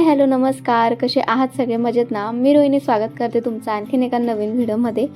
Hello नमस्कार, कसे आहात सगळे? मजेत ना? मी रोहिणी स्वागत करते तुमचं आणखीन एका नवीन व्हिडिओमध्ये.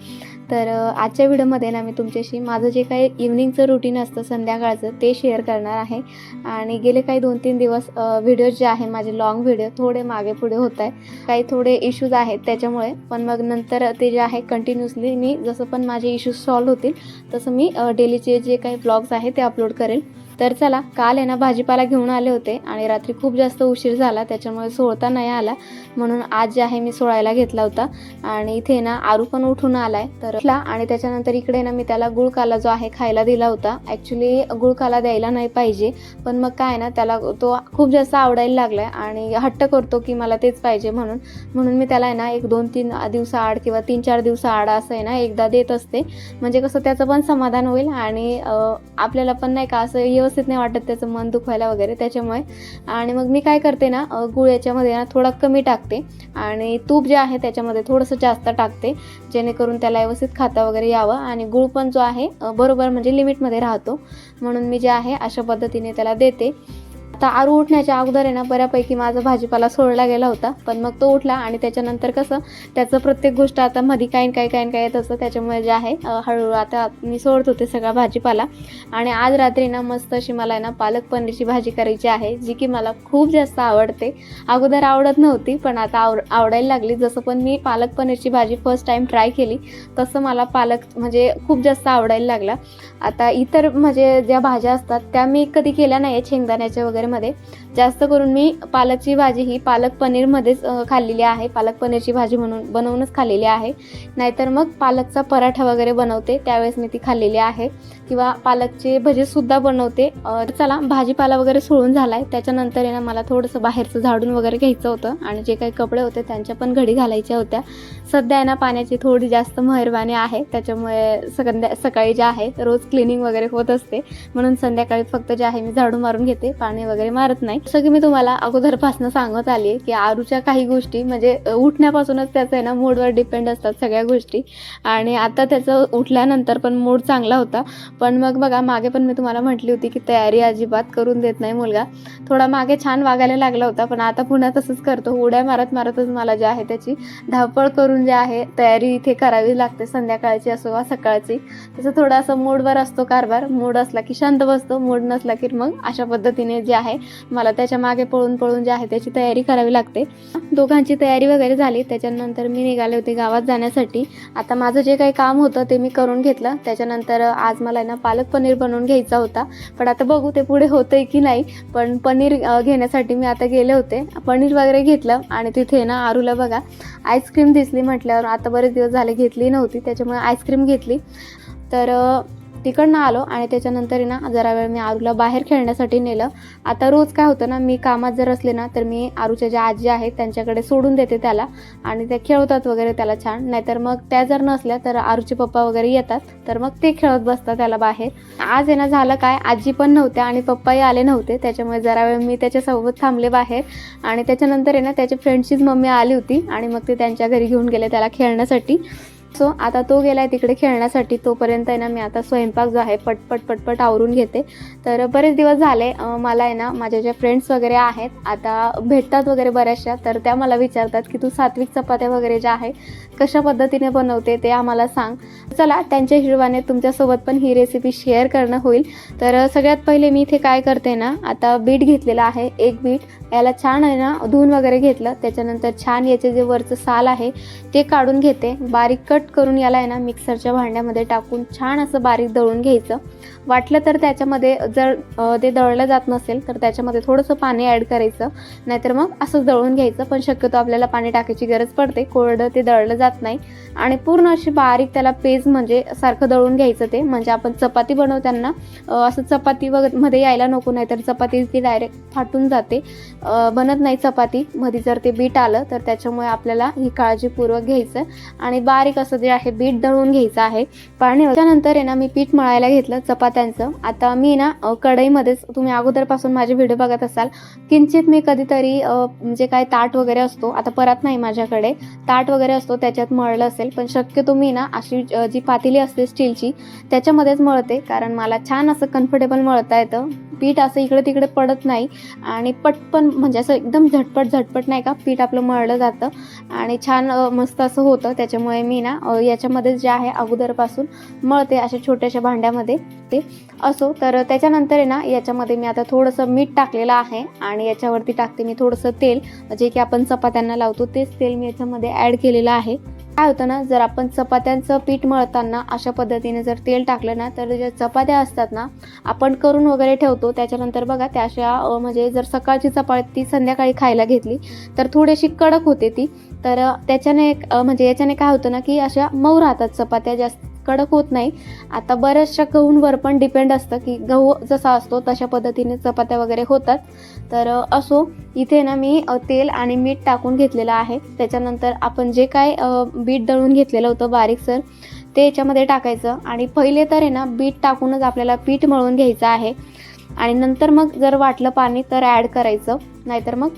तर आजच्या व्हिडिओमध्ये ना मी तुमच्याशी माझं जे काही इव्हनिंगचं रुटीन असतं संध्याकाळचं ते शेअर करणार आहे. आणि गेले काही 2-3 दिवस व्हिडिओज जे आहे माझे लॉंग व्हिडिओ थोडे मागे पुढे होत आहे. काही थोडे इश्यूज आहेत त्याच्यामुळे, पण मग नंतर ते जे आहे कंटिन्युअसली मी जसं पण माझे इश्यूज सॉल्व्ह होतील तसं मी डेलीचे जे काही ब्लॉग्स आहे ते अपलोड करेल. तर चला, काल आहे ना भाजीपाला घेऊन आले होते आणि रात्री खूप जास्त उशीर झाला त्याच्यामुळे सोळता नाही आला, म्हणून आज जे आहे मी सोळायला घेतला होता. आणि इथे ना आरू पण उठून आलाय तर आणि त्याच्यानंतर इकडे ना मी त्याला गुळकाला जो आहे खायला दिला होता. ॲक्च्युली गुळकाला द्यायला नाही पाहिजे, पण मग काय ना त्याला तो खूप जास्त आवडायला लागलाय आणि हट्ट करतो की मला तेच पाहिजे म्हणून मी त्याला आहे ना 1-2-3 दिवसाआड किंवा 3-4 दिवसाआड असं आहे ना एकदा देत असते. म्हणजे कसं त्याचं पण समाधान होईल आणि आपल्याला पण नाही का असं व्यवस्थित नाही वाटत त्याचं मन दुखवायला वगैरे त्याच्यामुळे. आणि मग मी काय करते ना गुळ याच्यामध्ये ना थोडा कमी टाकते आणि तूप जे आहे त्याच्यामध्ये थोडंसं जास्त टाकते, जेणेकरून त्याला व्यवस्थित खाता वगैरे यावं आणि गुळ पण जो आहे बरोबर म्हणजे लिमिटमध्ये राहतो. म्हणून मी जे आहे अशा पद्धतीने त्याला देते. आता आरू उठण्याच्या अगोदर आहे ना बऱ्यापैकी माझा भाजीपाला सोडला गेला होता, पण मग तो उठला आणि त्याच्यानंतर कसं त्याचं प्रत्येक गोष्ट आता मध्ये काय येत असतं, त्याच्यामुळे जे आहे हळूहळू आता मी सोडत होते सगळा भाजीपाला. आणि आज रात्री ना मस्त अशी मला आहे ना पालक पनीरची भाजी करायची आहे, जी की मला खूप जास्त आवडते. अगोदर आवडत नव्हती पण आता आवडायला लागली. जसं पण मी पालक पनीरची भाजी फर्स्ट टाईम ट्राय केली तसं मला पालक म्हणजे खूप जास्त आवडायला लागला. आता इतर म्हणजे ज्या भाज्या असतात त्या मी कधी केल्या नाही आहे शेंगदाण्याच्या वगैरे मध्ये. जास्त करून मी पालकची भाजी ही पालक पनीरमध्येच खाल्लेली आहे, पालक पनीरची भाजी बनवूनच खाल्लेली आहे. नाहीतर मग पालकचा पराठा वगैरे बनवते त्यावेळेस मी ती खाल्लेली आहे, किंवा पालकचे भजीसुद्धा बनवते. चला, भाजीपाला वगैरे सोडून झाला आहे त्याच्यानंतर आहे ना मला थोडंसं बाहेरचं झाडून वगैरे घ्यायचं होतं आणि जे काही कपडे होते त्यांच्या पण घडी घालायच्या होत्या. सध्या आहे ना पाण्याची थोडी जास्त मेहरबानी आहे त्याच्यामुळे सकाळी जे आहे रोज क्लिनिंग वगैरे होत असते, म्हणून संध्याकाळी फक्त जे आहे मी झाडू मारून घेते, पाणी वगैरे मारत नाही. सगळी मी तुम्हाला अगोदरपासून सांगत आली आहे की आरूच्या काही गोष्टी म्हणजे उठण्यापासूनच त्याचं आहे ना मूडवर डिपेंड असतात सगळ्या गोष्टी. आणि आता त्याचं उठल्यानंतर पण मूड चांगला होता, पण मग बघा मागे पण मी तुम्हाला म्हटली होती की तयारी अजिबात करून देत नाही मुलगा. थोडा मागे छान वागायला लागला होता, पण आता पुन्हा तसंच करतो. उड्या मारतच मला जे आहे त्याची धावपळ करून जे आहे तयारी इथे करावी लागते, संध्याकाळची असो वा सकाळची. त्याचं थोडं असं मूडवर असतो कारभार. मूड असला की शांत बसतो, मूड नसला की मग अशा पद्धतीने जे आहे मला त्याच्या मागे पळून जे आहे त्याची तयारी करावी लागते. दोघांची तयारी वगैरे झाली त्याच्यानंतर मी निघाले होते गावात जाण्यासाठी. आता माझं जे काही काम होतं ते मी करून घेतलं. त्याच्यानंतर आज मला ना पालक पनीर बनवून घ्यायचा होता, पण आता बघू ते पुढे होतंय की नाही. पण पनीर घेण्यासाठी मी आता गेले होते, पनीर वगैरे घेतलं आणि तिथे ना आरूला बघा आईस्क्रीम दिसली. म्हटल्यावर आता बरेच दिवस झाले घेतली नव्हती त्याच्यामुळे आईस्क्रीम घेतली. तर तिकडनं आलो आणि त्याच्यानंतर ना जरा वेळ मी आरूला बाहेर खेळण्यासाठी नेलं. आता रोज काय होतं ना, मी कामात जर असले ना तर मी आरूच्या ज्या आजी आहेत त्यांच्याकडे सोडून देते त्याला आणि त्या खेळवतात वगैरे त्याला छान. नाहीतर मग त्या जर नसल्या तर आरूचे पप्पा वगैरे येतात तर मग ते खेळत बसतात त्याला बाहेर. आज आहे ना झालं काय, आजी पण नव्हत्या आणि पप्पाही आले नव्हते, त्याच्यामुळे जरा वेळ मी त्याच्यासोबत थांबले बाहेर. आणि त्याच्यानंतर आहे ना त्याच्या फ्रेंडचीच मम्मी आली होती आणि मग ते त्यांच्या घरी घेऊन गेले त्याला खेळण्यासाठी. सो आता तो गेलाय तिकडे खेळण्यासाठी, तोपर्यंत आहे ना मी आता स्वयंपाक जो आहे पटपट आवरून घेते. तर बरेच दिवस झाले मला आहे ना माझ्या ज्या फ्रेंड्स वगैरे आहेत आता भेटतात वगैरे बऱ्याचशा, तर त्या मला विचारतात की तू सात्विक चपात्या वगैरे ज्या आहे कशा पद्धतीने बनवते ते आम्हाला सांग. चला, त्यांच्या हिशोबाने तुमच्यासोबत पण ही रेसिपी शेअर करणं होईल. तर सगळ्यात पहिले मी इथे काय करते ना, आता बीट घेतलेला आहे, एक बीट याला छान आहे ना धुवून वगैरे घेतलं. त्याच्यानंतर छान याचे जे वरचं साल आहे ते काढून घेते. बारीक कट करून याला आहे ना मिक्सरच्या भांड्यामध्ये टाकून छान असं बारीक दळून घ्यायचं. वाटलं तर त्याच्यामध्ये जर ते दळलं जात नसेल तर त्याच्यामध्ये थोडंसं पाणी ॲड करायचं, नाहीतर मग असंच दळून घ्यायचं. पण शक्यतो आपल्याला पाणी टाकायची गरज पडते, कोरडं ते दळलं जात नाही. आणि पूर्ण अशी बारीक त्याला पेज म्हणजे सारखं दळून घ्यायचं ते, म्हणजे आपण चपाती बनवताना असं चपाती मध्ये यायला नको, नाहीतर चपाती ती डायरेक्ट फाटून जाते, बनत नाही चपाती मध्ये जर ते बीट आलं तर. त्याच्यामुळे आपल्याला ही काळजीपूर्वक घ्यायचं आणि बारीक असं असं जे आहे बीट दळून घ्यायचं आहे पाणी. त्यानंतर आहे ना मी पीठ मळायला घेतलं चपात्यांचं. आता मी ना कढईमध्येच, तुम्ही अगोदरपासून माझे व्हिडिओ बघत असाल, किंचित मी कधीतरी म्हणजे काय ताट वगैरे असतो, आता परत नाही माझ्याकडे, ताट वगैरे असतो त्याच्यात मळलं असेल, पण शक्यतो मी ना अशी जी पातेली असते स्टीलची त्याच्यामध्येच मळते, कारण मला छान असं कम्फर्टेबल मळता येतं. पीठ असं इकडे तिकडे पडत नाही आणि पटपण म्हणजे असं एकदम झटपट नाही का पीठ आपलं मळलं जातं आणि छान मस्त असं होतं. त्याच्यामुळे मी ना याच्यामध्ये जे आहे अगोदरपासून मळते अशा छोट्याशा भांड्यामध्ये ते असो. तर त्याच्यानंतर आहे ना याच्यामध्ये मी आता थोडंसं मीठ टाकलेलं आहे आणि याच्यावरती टाकते मी थोडंसं तेल, जे की आपण चपात्यांना लावतो तेच तेल मी याच्यामध्ये ॲड केलेलं आहे. काय होतं ना, जर आपण चपात्यांचं पीठ मळताना अशा पद्धतीने जर तेल टाकलं ना, तर ज्या चपात्या असतात ना आपण करून वगैरे ठेवतो, त्याच्यानंतर बघा त्या अशा म्हणजे जर सकाळची चपाती संध्याकाळी खायला घेतली तर थोडीशी कडक होते ती. तर त्याच्याने म्हणजे याच्याने काय होतं ना की अशा मऊ राहतात चपात्या, जास्त कडक होत नाही. आता बऱ्याचशा गहूंवर पण डिपेंड असतं की गहू जसा असतो तशा पद्धतीने चपात्या वगैरे होतात. तर असो, इथे ना मी तेल आणि मीठ टाकून घेतलेलं आहे. त्याच्यानंतर आपण जे काय बीट दळून घेतलेलं होतं बारीकसर ते याच्यामध्ये टाकायचं आणि पहिले तर आहे ना बीट टाकूनच आपल्याला पीठ मळून घ्यायचं आहे आणि नंतर मग जर वाटलं पाणी तर ॲड करायचं, नाहीतर मग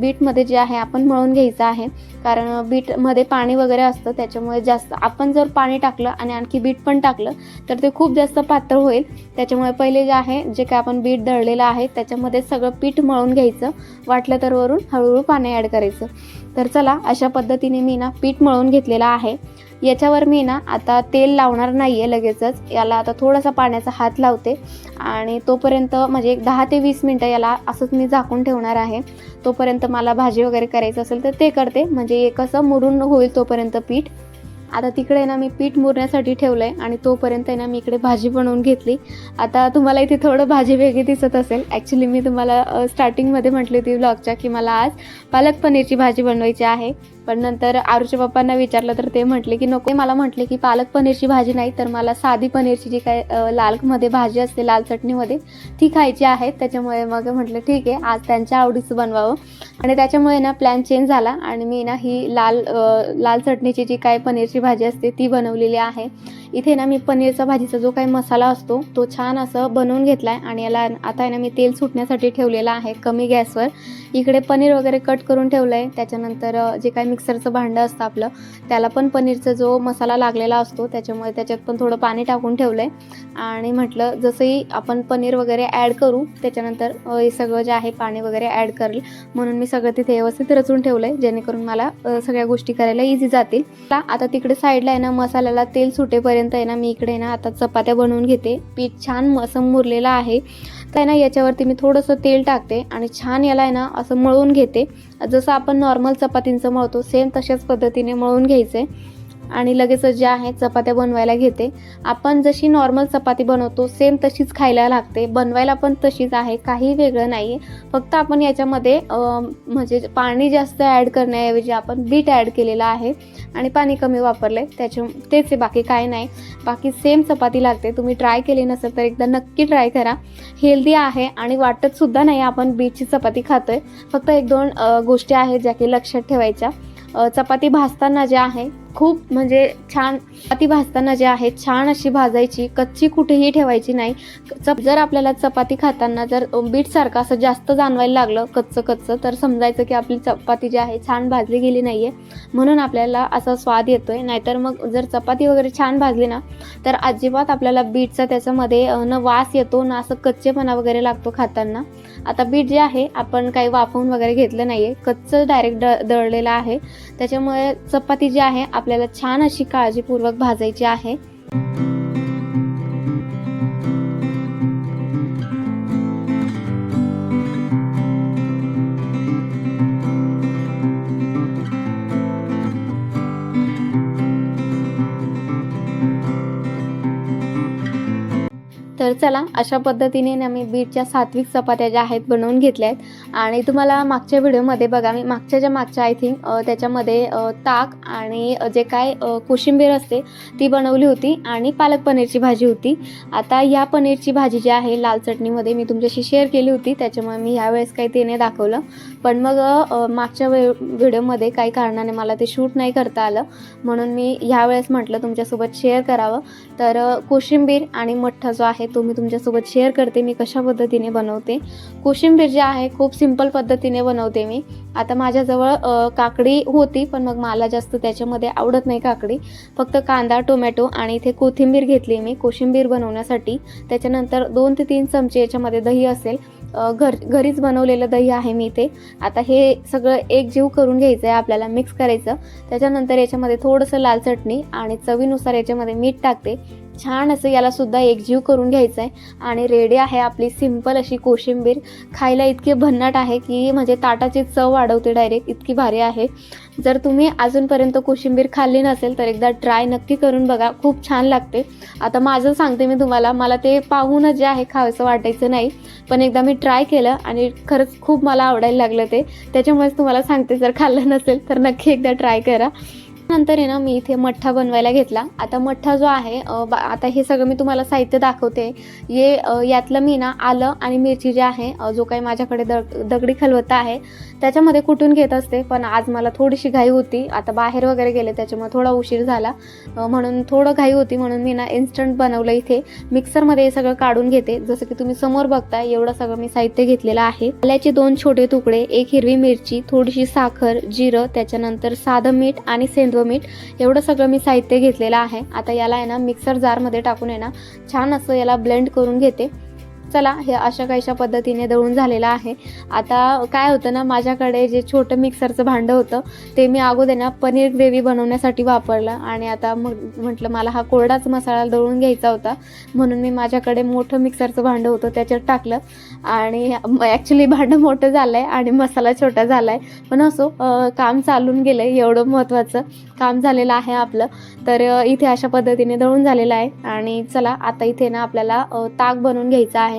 बीटमध्ये जे आहे आपण मळून घ्यायचं आहे, कारण बीटमध्ये पाणी वगैरे असतं. त्याच्यामुळे जास्त आपण जर पाणी टाकलं आणि आणखी बीट पण टाकलं तर ते खूप जास्त पातळ होईल. त्याच्यामुळे पहिले जे आहे जे काय आपण बीट दळलेलं आहे त्याच्यामध्ये सगळं पीठ मळून घ्यायचं, वाटलं तर वरून हळूहळू पाणी ॲड करायचं. तर चला, अशा पद्धतीने मी ना पीठ मळून घेतलेलं आहे. याच्यावर मी ना आता तेल लावणार नाही आहे लगेचच, याला आता थोडासा पाण्याचा हात लावते आणि तोपर्यंत म्हणजे एक 10 ते 20 मिनटं याला असंच मी झाकून ठेवणार आहे. तोपर्यंत मला भाजी वगैरे करायचं असेल तर ते करते, म्हणजे कसं मुरून होईल तोपर्यंत पीठ. आता तिकडे ना मी पीठ मुरण्यासाठी ठेवलं आहे आणि तोपर्यंत ना मी इकडे भाजी बनवून घेतली. आता तुम्हाला इथे थोडं भाजी वेगळी दिसत असेल. ॲक्च्युली मी तुम्हाला स्टार्टिंगमध्ये म्हटली होती व्लॉगच्या की मला आज पालक पनीरची भाजी बनवायची आहे, पण नंतर आरूच्या पप्पांना विचारलं तर ते म्हटले की नको. मला म्हटले की पालक पनीरची भाजी नाही तर मला साधी पनीरची जी काय लालमध्ये भाजी असते लाल चटणीमध्ये ती खायची आहे. त्याच्यामुळे मग म्हटलं ठीक आहे, आज त्यांच्या आवडीचं बनवावं आणि त्याच्यामुळे ना प्लॅन चेंज झाला आणि मी ना ही लाल चटणीची जी काय पनीरची भाजी असते ती बनवलेली आहे. इथे ना मी पनीरचा भाजीचा जो काही मसाला असतो तो छान असं बनवून घेतला आहे आणि याला आता आहे ना मी तेल सुटण्यासाठी ठेवलेलं आहे कमी गॅसवर. इकडे पनीर वगैरे कट करून ठेवलं आहे. त्याच्यानंतर जे काही मिक्सरचं भांडं असतं आपलं त्याला पण पनीरचा जो मसाला लागलेला असतो त्याच्यामुळे त्याच्यात पण थोडं पाणी टाकून ठेवलं आहे आणि म्हटलं जसंही आपण पनीर वगैरे ॲड करू त्याच्यानंतर हे सगळं जे आहे पाणी वगैरे ॲड करेल, म्हणून मी सगळं तिथे व्यवस्थित रचून ठेवलं आहे जेणेकरून मला सगळ्या गोष्टी करायला इझी जातील. आता तिकडे साईडला आहे ना मसाल्याला तेल सुटेपर्यंत आहे ना मी इकडे ना आता चपात्या बनवून घेते. पीठ छान असं मुरलेलं आहे तर ना याच्यावरती मी थोडंसं तेल टाकते आणि छान याला आहे ना असं मळून घेते. जसं आपण नॉर्मल चपातींचं मळतो सेम तशाच पद्धतीने मळून घ्यायचं आहे आणि लगेचच जे आहे चपात्या बनवायला घेते. आपण जशी नॉर्मल चपाती बनवतो सेम तशीच खायला लागते, बनवायला पण तशीच आहे, काही वेगळं नाही आहे. फक्त आपण याच्यामध्ये म्हणजे पाणी जास्त ॲड करण्याऐवजी आपण बीट ॲड केलेलं आहे आणि पाणी कमी वापरलं आहे, तेच आहे, बाकी काय नाही. बाकी सेम चपाती लागते. तुम्ही ट्राय केली नसेल तर एकदा नक्की ट्राय करा. हेल्दी आहे आणि वाटतसुद्धा नाही आपण बीटची चपाती खातो आहे. फक्त 1-2 गोष्टी आहेत ज्या की लक्षात ठेवायच्या. चपाती भाजताना जे आहे खूप म्हणजे छान, चपाती भाजताना जे आहे छान अशी भाजायची, कच्ची कुठेही ठेवायची नाही. जर आपल्याला चपाती खाताना जर बीटसारखं असं जास्त जाणवायला लागलं कच्चं तर समजायचं की आपली चपाती जी आहे छान भाजली गेली नाही आहे, म्हणून आपल्याला असा स्वाद येतो आहे. नाहीतर मग जर चपाती वगैरे छान भाजली ना तर अजिबात आपल्याला बीटचा त्याच्यामध्ये न वास येतो ना असं कच्चेपणा वगैरे लागतो खाताना. आता बीट जे आहे आपण काही वाफवून वगैरे घेतलं नाही आहे, कच्चं डायरेक्ट दळलेलं आहे. त्याच्यामुळे चपाती जी आहे आपल्याला छान अशी काळजीपूर्वक भाजायची आहे. तर चला, अशा पद्धतीने ना मी बीटच्या सात्विक चपात्या ज्या आहेत बनवून घेतल्या आहेत आणि तुम्हाला मागच्या व्हिडिओमध्ये बघा मी मागच्या आय थिंक त्याच्यामध्ये ताक आणि जे काय कोशिंबीर असते ती बनवली होती आणि पालक पनीरची भाजी होती. आता ह्या पनीरची भाजी जी आहे लाल चटणीमध्ये मी तुमच्याशी शेअर केली होती, त्याच्यामुळे मी ह्यावेळेस काही ते नाही दाखवलं. पण मग मागच्या व्हिडिओमध्ये काही कारणाने मला ते शूट नाही करता आलं, म्हणून मी ह्यावेळेस म्हटलं तुमच्यासोबत शेअर करावं. तर कोशिंबीर आणि मठ्ठा जो आहे तो मी तुमच्यासोबत शेअर करते मी कशा पद्धतीने बनवते. कोशिंबीर जे आहे खूप सिंपल पद्धतीने बनवते मी. आता माझ्याजवळ काकडी होती, पण मग मला जास्त त्याच्यामध्ये आवडत नाही काकडी. फक्त कांदा, टोमॅटो आणि इथे कोथिंबीर घेतली मी कोशिंबीर बनवण्यासाठी. त्याच्यानंतर 2 ते 3 चमचे याच्यामध्ये दही असेल, घरीच बनवलेलं दही आहे मी इथे. आता हे सगळं एकजीव करून घ्यायचं आहे आपल्याला, मिक्स करायचं. त्याच्यानंतर याच्यामध्ये थोडंसं लाल चटणी आणि चवीनुसार याच्यामध्ये मीठ टाकते. छान असं याला सुद्धा एकजीव करून घ्यायचं आहे आणि रेडी आहे आपली सिंपल अशी कोशिंबीर. खायला इतकी भन्नाट आहे की म्हणजे ताटाची चव वाढवते डायरेक्ट, इतकी भारी आहे. जर तुम्ही अजूनपर्यंत कोशिंबीर खाल्ली नसेल तर एकदा ट्राय नक्की करून बघा, खूप छान लागते. आता माझं सांगते मी तुम्हाला, मला ते पाहूनच जे आहे खावंसं वाटायचं नाही, पण एकदा मी ट्राय केलं आणि खरंच खूप मला आवडायला लागलं ते. त्याच्यामुळेच तुम्हाला सांगते, जर खाल्लं नसेल तर नक्की एकदा ट्राय करा. नंतर आहे ना मी इथे मठ्ठा बनवायला घेतला. आता मठ्ठा जो आहे आता हे सगळं मी तुम्हाला साहित्य दाखवते. यातलं मी ना आलं आणि मिरची जे आहे जो काही माझ्याकडे दगडी खलबत्ता आहे त्याच्यामध्ये कुटून घेत असते, पण आज मला थोडीशी घाई होती. आता बाहेर वगैरे गेले त्याच्यामुळे थोडा उशीर झाला, म्हणून थोडं घाई होती, म्हणून मी ना इन्स्टंट बनवलं. इथे मिक्सरमध्ये हे सगळं काढून घेते. जसं की तुम्ही समोर बघताय एवढं सगळं मी साहित्य घेतलेलं आहे. आल्याचे 2 छोटे तुकडे, 1 हिरवी मिरची, थोडीशी साखर, जिरं, त्याच्यानंतर साधं मीठ आणि सेंधव मीठ, एवढं सगळं मी साहित्य घेतलेलं आहे. आता याला आहे ना मिक्सर जारमध्ये टाकून आहे ना छान असं याला ब्लेंड करून घेते. चला, हे अशा काहीशा पद्धतीने दळून झालेलं आहे. आता काय होतं ना, माझ्याकडे जे छोटं मिक्सरचं भांडं होतं ते मी अगोदर ना पनीर ग्रेव्ही बनवण्यासाठी वापरलं आणि आता मग म्हटलं मला हा कोरडाच मसाला दळून घ्यायचा होता, म्हणून मी माझ्याकडे मोठं मिक्सरचं भांडं होतं त्याच्यात टाकलं आणि ॲक्च्युली भांडं मोठं झालं आहे आणि मसाला छोटा झाला आहे, पण असो काम चालून गेलं आहे, एवढं महत्त्वाचं काम झालेलं आहे आपलं. तर इथे अशा पद्धतीने दळून झालेलं आहे. आणि चला, आता इथे ना आपल्याला ताक बनवून घ्यायचं आहे.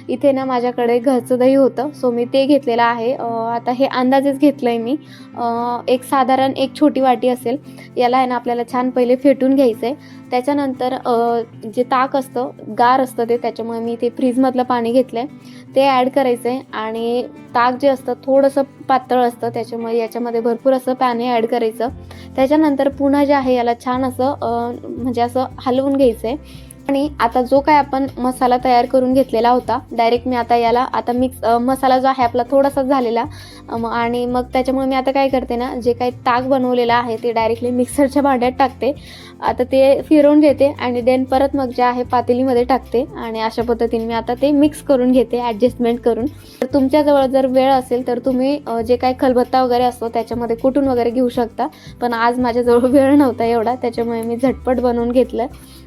इथे ना माझ्याकडे घरचं दही होतं, सो मी ते घेतलेलं आहे. आता हे अंदाजेच घेतलं आहे मी. एक साधारण 1 छोटी वाटी असेल. याला आहे ना आपल्याला छान पहिले फेटून घ्यायचं आहे. त्याच्यानंतर जे ताक असतं गार असतं ते, त्याच्यामुळे मी ते फ्रीजमधलं पाणी घेतलं आहे ते ॲड करायचं आहे. आणि ताक जे असतं थोडंसं पातळ असतं, त्याच्यामुळे याच्यामध्ये भरपूर असं पाणी ॲड करायचं. त्याच्यानंतर पुन्हा जे आहे याला छान असं म्हणजे असं हलवून घ्यायचं आहे. आणि आता जो काय आपण मसाला तयार करून घेतलेला होता डायरेक्ट मी आता याला मसाला जो आहे आपला थोडासा झालेला आणि मग त्याच्यामुळे मी आता काय करते ना, जे काही ताक बनवलेलं आहे ते डायरेक्टली मिक्सरच्या भांड्यात टाकते. आता ते फिरवून घेते आणि देन परत मग जे आहे पातेलीमध्ये टाकते आणि अशा पद्धतीने मी आता ते मिक्स करून घेते ॲडजस्टमेंट करून. तर तुमच्याजवळ जर वेळ असेल तर तुम्ही जे काही खलबत्ता वगैरे असतो त्याच्यामध्ये कुटून वगैरे घेऊ शकता, पण आज माझ्याजवळ वेळ नव्हता एवढा, त्याच्यामुळे मी झटपट बनवून घेतलं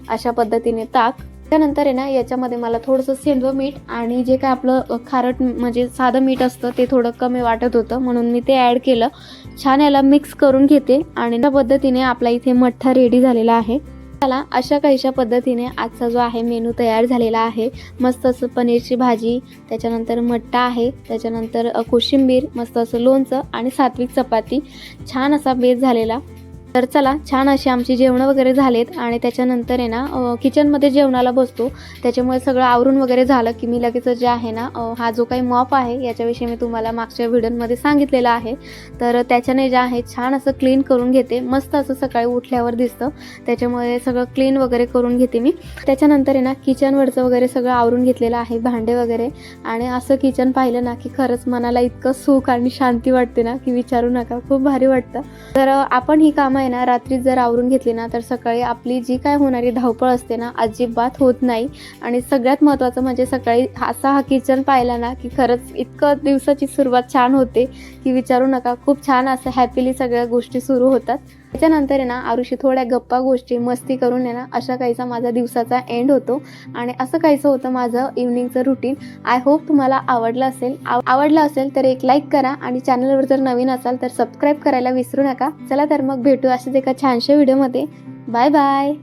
अशा पद्धतीने ताक. त्यानंतर आहे ना याच्यामध्ये मला थोडंसं सेंधव मीठ आणि जे काय आपलं खारट म्हणजे साधं मीठ असतं ते थोडं कमी वाटत होतं, म्हणून मी ते ॲड केलं. छान याला मिक्स करून घेते आणि त्या पद्धतीने आपला इथे मठ्ठा रेडी झालेला आहे. चला, अशा काहीशा पद्धतीने आजचा जो आहे मेनू तयार झालेला आहे. मस्त असं पनीरची भाजी, त्याच्यानंतर मठ्ठा आहे, त्याच्यानंतर कोशिंबीर, मस्त असं लोणचं आणि सात्विक चपाती, छान असा बेत झालेला. तर चला, छान अशी आमची जेवणं वगैरे झालेत आणि त्याच्यानंतर आहे ना किचनमध्ये जेवणाला बसतो. त्याच्यामुळे सगळं आवरून वगैरे झालं की मी लगेच जे आहे ना हा जो काही मॉप आहे याच्याविषयी मी तुम्हाला मागच्या व्हिडिओमध्ये सांगितलेलं आहे, तर त्याच्याने जे आहे छान असं क्लीन करून घेते. मस्त असं सकाळी उठल्यावर दिसतं, त्याच्यामुळे सगळं क्लीन वगैरे करून घेते मी. त्याच्यानंतर आहे ना किचनवरचं वगैरे सगळं आवरून घेतलेलं आहे, भांडे वगैरे. आणि असं किचन पाहिलं ना की खरंच मनाला इतकं सुख आणि शांती वाटते ना की विचारू नका, खूप भारी वाटतं. तर आपण ही कामं आहे ना रात्री जर आवरून घेतली ना तर सकाळी आपली जी काय होणारी धावपळ असते ना अजिबात होत नाही. आणि सगळ्यात महत्त्वाचं म्हणजे सकाळी हा किचन पाहिला ना की खरंच इतकं दिवसाची सुरुवात छान होते की विचारू नका. खूप छान असं हॅपीली सगळ्या गोष्टी सुरू होतात. त्याच्यानंतर आहे ना आरुषी थोड्या गप्पा गोष्टी मस्ती करून आहे ना अशा काहीसा माझा दिवसाचा एंड होतो. आणि असं काहीसं होतं माझं इव्हनिंगचं रुटीन. आय होप तुम्हाला आवडलं असेल तर एक लाईक करा आणि चॅनलवर जर नवीन असाल तर सबस्क्राईब करायला विसरू नका. चला तर मग भेटू अशाच एका छानशा व्हिडिओमध्ये. Bye bye.